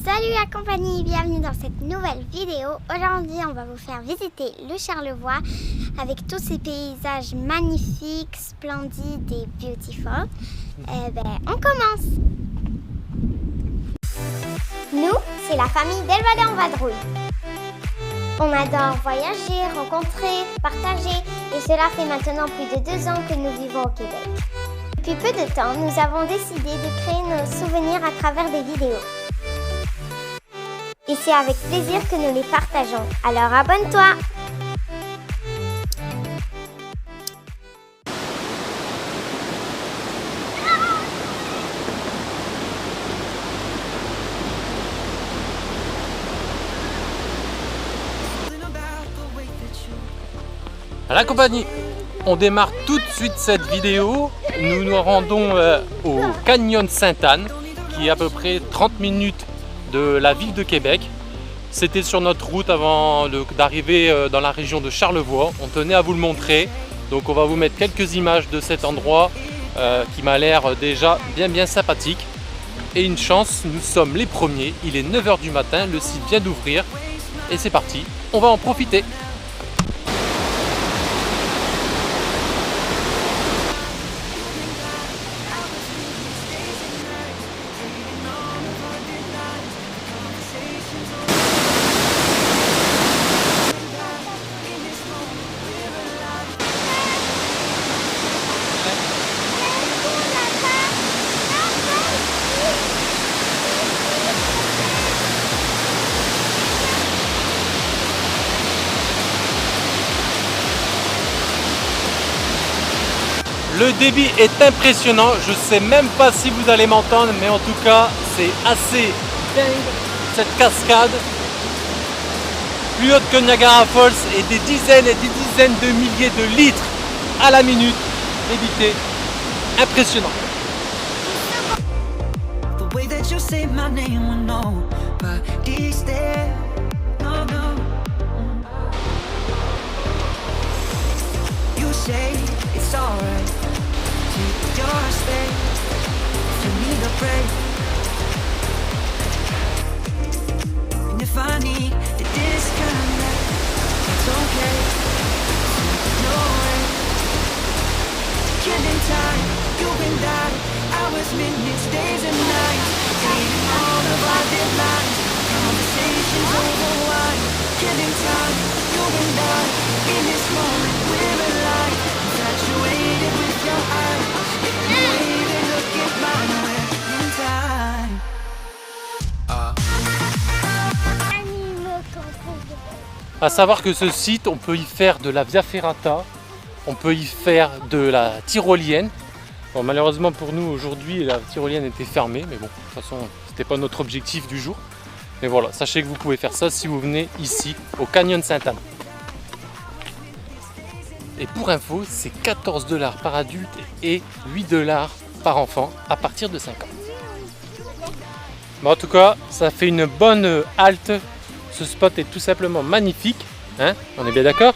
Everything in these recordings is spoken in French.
Salut la compagnie, bienvenue dans cette nouvelle vidéo. Aujourd'hui on va vous faire visiter le Charlevoix avec tous ces paysages magnifiques, splendides et beautiful. On commence. Nous, c'est la famille Delvalet en Vadrouille. On adore voyager, rencontrer, partager et cela fait maintenant plus de 2 ans que nous vivons au Québec. Depuis peu de temps, nous avons décidé de créer nos souvenirs à travers des vidéos. Et c'est avec plaisir que nous les partageons. Alors abonne-toi! À la compagnie, on démarre tout de suite cette vidéo. Nous nous rendons au Canyon Sainte-Anne, qui est à peu près 30 minutes de la ville de Québec. C'était sur notre route avant d'arriver dans la région de Charlevoix. On tenait à vous le montrer. Donc on va vous mettre quelques images de cet endroit qui m'a l'air déjà bien sympathique. Et une chance, nous sommes les premiers. Il est 9 h du matin, le site vient d'ouvrir. Et c'est parti, on va en profiter. Le débit est impressionnant, je sais même pas si vous allez m'entendre, mais en tout cas c'est assez dingue cette cascade, plus haute que Niagara Falls et des dizaines et des dizaines de milliers de litres à la minute débité, impressionnant. It's alright. Take your space. If you need a break, and if I need a disconnect, it's okay. No way. Killing time, you and I, hours, minutes, days and nights, dating all of our deadlines, conversations over wine. Killing time, you and I, in this moment we're alive. Infatuated with your eyes, the way they look at mine, we're in time. À savoir que ce site, on peut y faire de la Via Ferrata, on peut y faire de la tyrolienne. Bon, malheureusement pour nous aujourd'hui, la tyrolienne était fermée, mais bon, de toute façon, c'était pas notre objectif du jour. Mais voilà, sachez que vous pouvez faire ça si vous venez ici, au Canyon Sainte-Anne. Et pour info, c'est 14 $ par adulte et 8 $ par enfant à partir de 5 ans. Bon, en tout cas, ça fait une bonne halte. Ce spot est tout simplement magnifique. Hein? On est bien d'accord?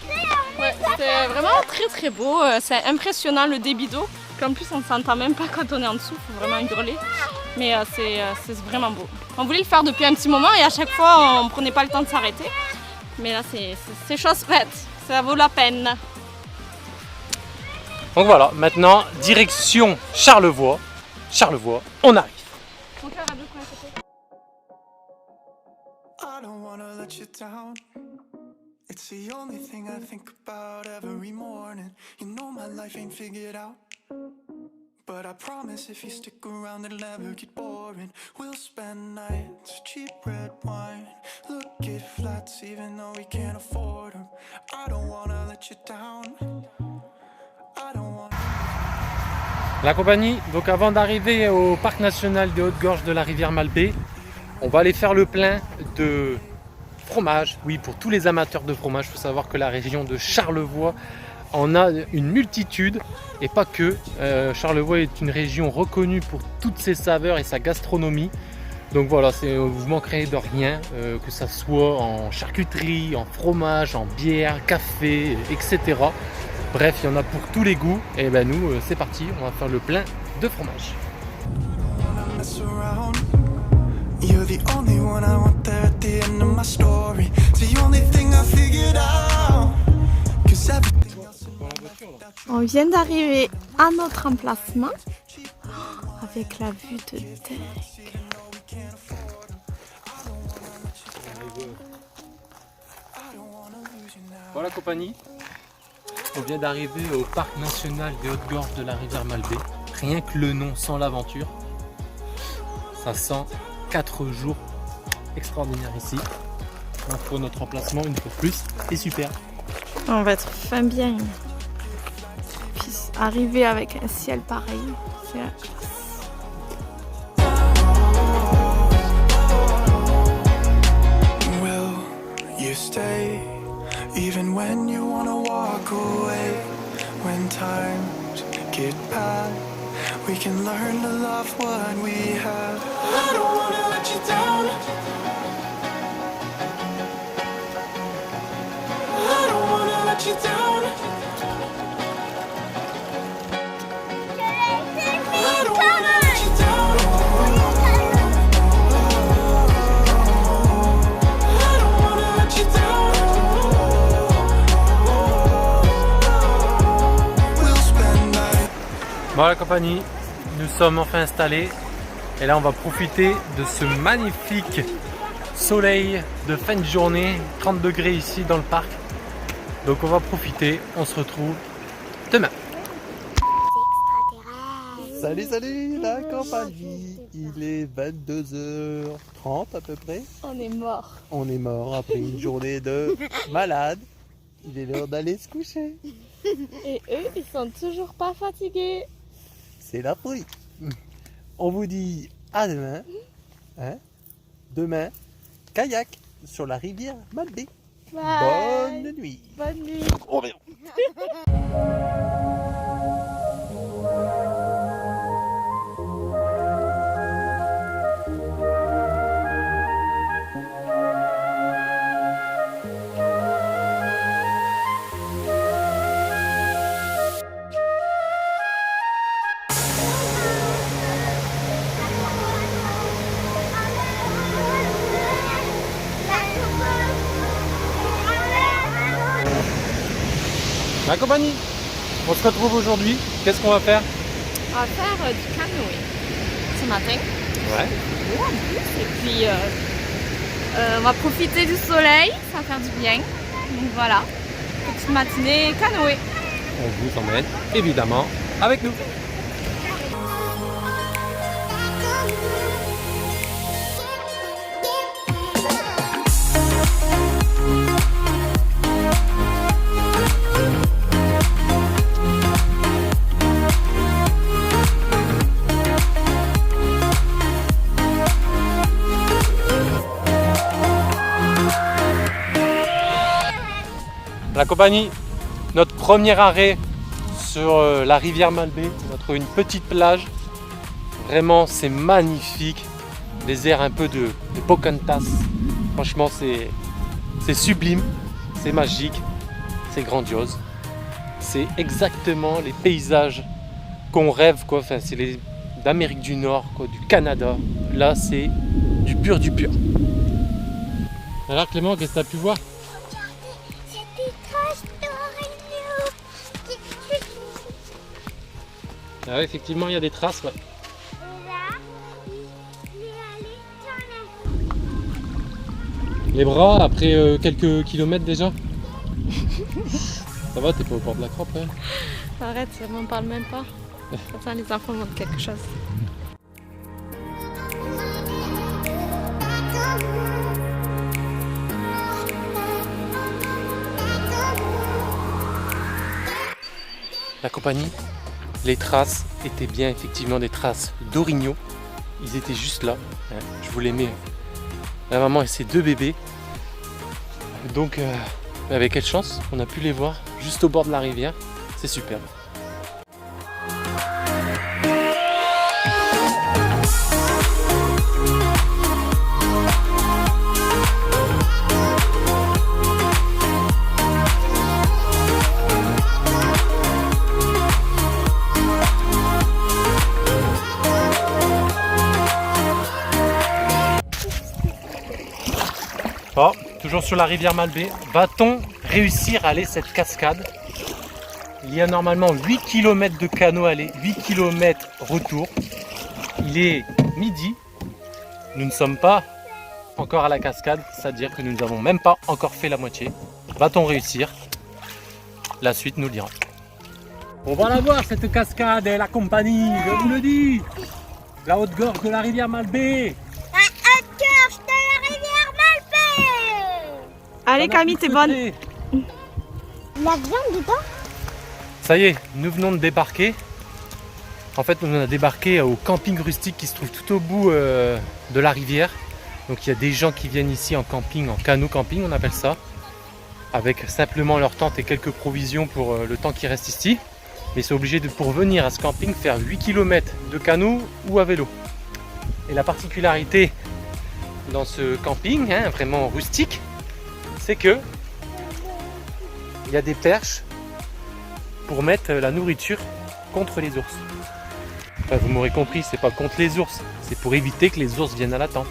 Ouais, c'est vraiment très beau. C'est impressionnant le débit d'eau. En plus, on ne s'entend même pas quand on est en dessous. Il faut vraiment hurler. Mais c'est vraiment beau. On voulait le faire depuis un petit moment et à chaque fois, on ne prenait pas le temps de s'arrêter. Mais là, c'est chose faite. Ça vaut la peine. Donc voilà, maintenant, direction Charlevoix. Charlevoix, on arrive. I don't wanna let you down. It's the only thing I think about every morning. You know my life ain't figured out, but I promise if you stick around it'll never get boring. We'll spend nights, cheap red wine, look at flats even though we can't afford them. I don't wanna let you down. La compagnie, donc avant d'arriver au parc national des Hautes-Gorges de la rivière Malbaie, on va aller faire le plein de fromage. Oui, pour tous les amateurs de fromage, il faut savoir que la région de Charlevoix en a une multitude et pas que. Charlevoix est une région reconnue pour toutes ses saveurs et sa gastronomie. Donc voilà, vous manquerez de rien, que ça soit en charcuterie, en fromage, en bière, café, etc. Bref, il y en a pour tous les goûts. Et ben nous, c'est parti, on va faire le plein de fromage. You're the only one I want there at the end of my story. It's the only thing I figured out. 'Cause everything else in my life without you. On vient d'arriver à notre emplacement avec la vue de dingue. Voilà compagnie, on vient d'arriver au parc national des Hautes-Gorges de la rivière Malbaie. Rien que le nom sans l'aventure, ça sent 4 jours extraordinaires ici. On faut notre emplacement une fois de plus, c'est super. On va être fin bien. Puis arriver avec un ciel pareil, c'est la classe. Will you stay even when you wanna walk away? When times get bad, we can learn to love what we have. I don't wanna let you down. I don't wanna let you down. I don't wanna let you down. I don't wanna let you down. We'll spend night. Bon la compagnie, nous sommes enfin installés et là on va profiter de ce magnifique soleil de fin de journée, 30 degrés ici dans le parc. Donc on va profiter, on se retrouve demain. Salut, salut la compagnie. Il est 22h30 à peu près. On est mort. On est mort après une journée de malade. Il est l'heure d'aller se coucher. Et eux, ils sont toujours pas fatigués. C'est la folie. On vous dit à demain. Hein? Demain, kayak sur la rivière Malbaie. Bye. Bonne nuit. Bonne nuit. Oh, merde. La compagnie, on se retrouve aujourd'hui, qu'est-ce qu'on va faire? On va faire du canoë ce matin. Ouais. Et puis, on va profiter du soleil, ça va faire du bien. Donc voilà, petite matinée canoë. On vous emmène évidemment avec nous. La compagnie, notre premier arrêt sur la rivière Malbaie, on a trouvé une petite plage. Vraiment, c'est magnifique. Les airs un peu de Pocahontas. Franchement, c'est sublime, c'est magique, c'est grandiose. C'est exactement les paysages qu'on rêve, quoi. Enfin, c'est les d'Amérique du Nord, quoi, du Canada. Là, c'est du pur du pur. Alors Clément, qu'est-ce que tu as pu voir? Ah ouais, effectivement, il y a des traces, ouais. Les bras, après quelques kilomètres déjà. Ça va, t'es pas au bord de la crotte, ouais. Arrête, on m'en parle même pas. Attends, les enfants montrent quelque chose. La compagnie, les traces étaient bien effectivement des traces d'orignaux. Ils étaient juste là. Hein. Je vous les mets. La maman et ses deux bébés. Donc, avec quelle chance, on a pu les voir juste au bord de la rivière. C'est superbe. toujours sur la rivière Malbaie. Va-t-on réussir à aller cette cascade? Il y a normalement 8 km de canot aller, 8 km retour. Il est midi. Nous ne sommes pas encore à la cascade, c'est-à-dire que nous n'avons même pas encore fait la moitié. Va-t-on réussir? La suite nous le dira. On va la voir cette cascade et la compagnie, je vous le dis. La haute gorge de la rivière Malbaie. La haute gorge de la rivière Malbaie. Allez Camille, t'es bonne. La viande dedans? Ça y est, nous venons de débarquer. En fait, nous on a débarqué au camping rustique qui se trouve tout au bout de la rivière. Donc il y a des gens qui viennent ici en camping, en canot camping on appelle ça, avec simplement leur tente et quelques provisions pour le temps qu'ils restent ici. Mais ils sont obligés de, pour venir à ce camping, faire 8 km de canot ou à vélo. Et la particularité dans ce camping, vraiment rustique, c'est que il y a des perches pour mettre la nourriture contre les ours. Enfin, vous m'aurez compris, c'est pas contre les ours, c'est pour éviter que les ours viennent à la tente.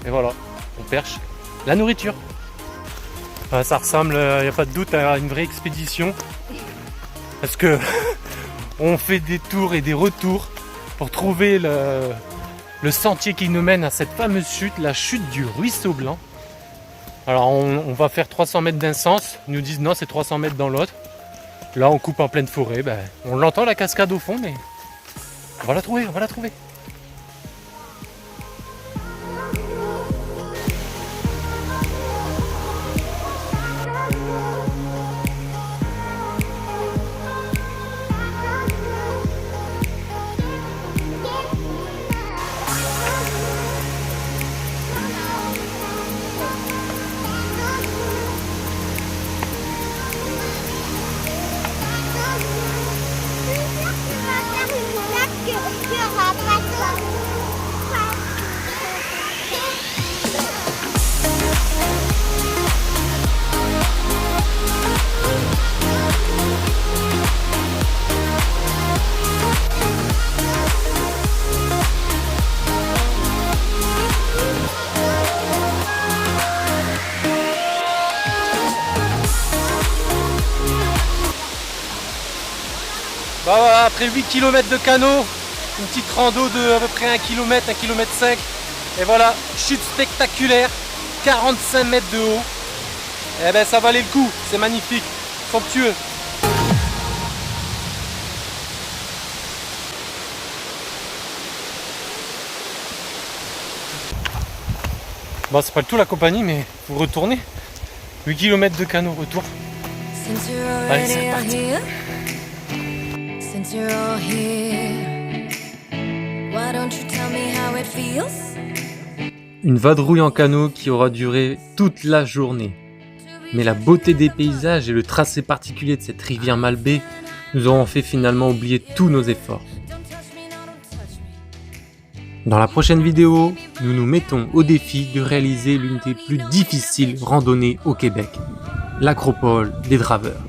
Et voilà, on perche la nourriture. Ça ressemble, il n'y a pas de doute, à une vraie expédition. Parce que on fait des tours et des retours pour trouver le sentier qui nous mène à cette fameuse chute, la chute du Ruisseau Blanc. Alors on va faire 300 mètres d'un sens, ils nous disent non c'est 300 mètres dans l'autre. Là on coupe en pleine forêt, on l'entend la cascade au fond mais on va la trouver, on va la trouver. Bah voilà, après 8 km de canot, une petite rando de à peu près 1 km, 1 km 5. Et voilà, chute spectaculaire, 45 mètres de haut. Et ben ça valait le coup, c'est magnifique, somptueux. Bon, c'est pas le tout la compagnie, mais vous retournez. 8 km de canot retour. Allez, c'est parti. Since you're all here, why don't you tell me how it feels? Une vadrouille en canot qui aura duré toute la journée. Mais la beauté des paysages et le tracé particulier de cette rivière Malbaie nous auront fait finalement oublier tous nos efforts. Dans la prochaine vidéo, nous nous mettons au défi de réaliser l'une des plus difficiles randonnées au Québec, l'acropole des draveurs.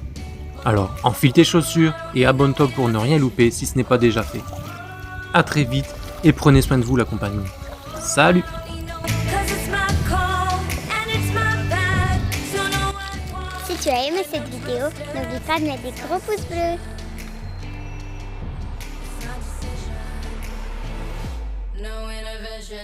Alors, enfile tes chaussures et abonne-toi pour ne rien louper si ce n'est pas déjà fait. A très vite et prenez soin de vous la compagnie. Salut! Si tu as aimé cette vidéo, n'oublie pas de mettre des gros pouces bleus. No intervention.